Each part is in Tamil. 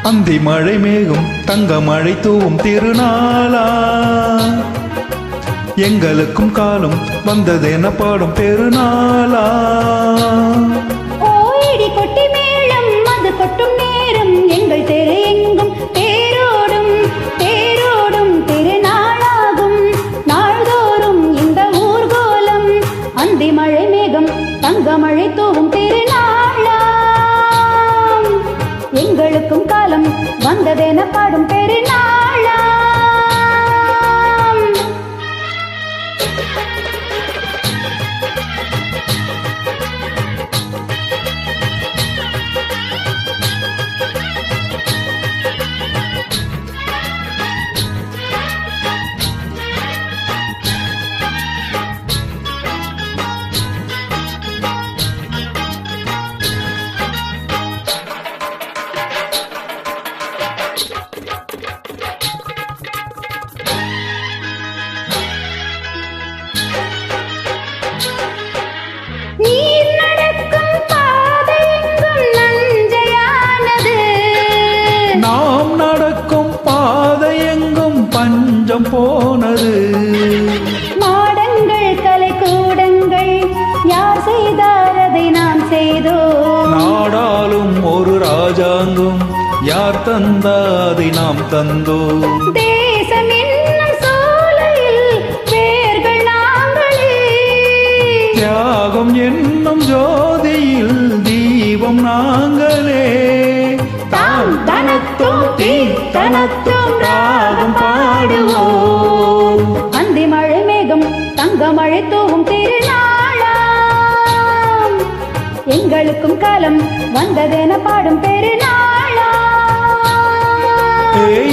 அந்தி மழை மேகம் தங்க மழை தூவும் திருநாளா எங்களுக்கும் காலம் வந்ததென பாடும் பெருநாளா ஓடி கொட்டி மேளம் அது கொட்டும் நேரம் எங்கள் தெரு எங்கும் தேரோடும் தேரோடும் திருநாளாகும் நாள்தோறும் இந்த ஊர்கோலம் அந்தி மழை மேகம் தங்க மழை தூவும் திருநாளா எங்களுக்கும் காலம் வந்ததென பாடும் பெருநாளா பஞ்சம் போனது மாடங்கள் கலை கூடங்கள் யார் செய்தார் அதை நாம் செய்தோம் நாடாலும் ஒரு ராஜாங்கம் யார் தந்தாதை நாம் தந்தோம் தேசம் என்னும் சோலையில் வேர்கள் நாங்களே தியாகம் என்னும் ஜோதியில் தீபம் நாங்களே தாம் தனத்தும் தீ தனத்தும் ராகம் பாடுவோம் அந்தி மழை மேகம் தங்க மழை தூவும் திருநாளாம் எங்களுக்கும் காலம் வந்ததென பாடும் பெருநாளா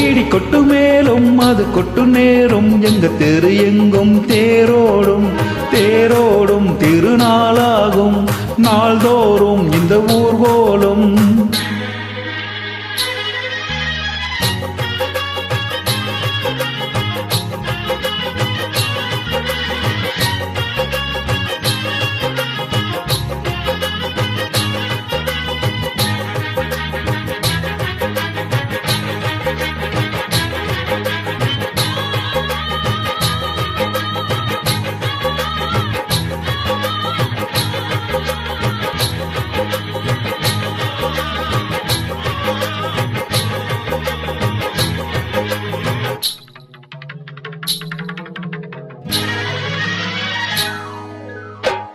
இடி கொட்டு மேலும் அது கொட்டு நேரும் எங்க தெரு எங்கும் தேரோடும் தேரோடும் திருநாளாகும் நாள்தோறும் இந்த ஊர்கோலும்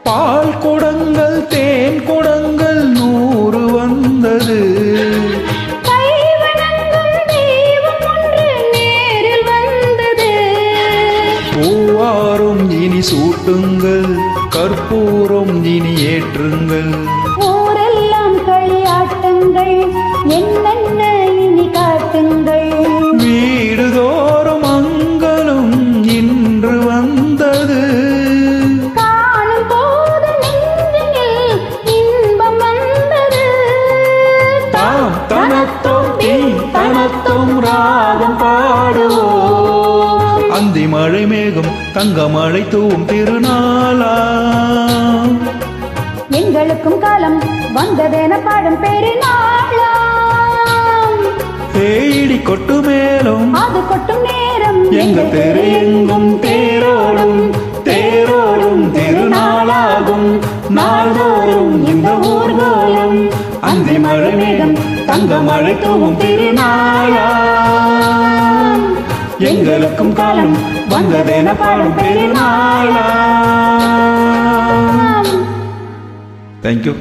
பால் குடங்கள் தேன் குடங்கள் 100 வந்தது பூவாரும் இனி சூட்டுங்கள் கற்பூரம் இனி ஏற்றுங்கள் ஊரெல்லாம் களியாட்டங்கள் என்னென்ன இனி காட்டுங்கள் வீடுதோறும் மங்களும் இன்று வந்தது தனத்தும் ராகம் பாடுவோம் அந்தி மழை மேகம் தங்க மழை தூவும் திருநாளா எங்களுக்கும் காலம் வந்ததென பாடும் பெருநாளா இடி கொட்டு மேலும் அது கொட்டும் நேரம் எங்க தெரு எங்கும் தேரோடும் தேரோடும் திருநாளாகும் நாள்தோறும் இந்த ஊர்கோலம் அந்தி மழை மேகம் தங்க மழை தூவும் திருநாளா எங்களுக்கும் காலம் வந்ததென பாடும் பெருநாளா. Thank you.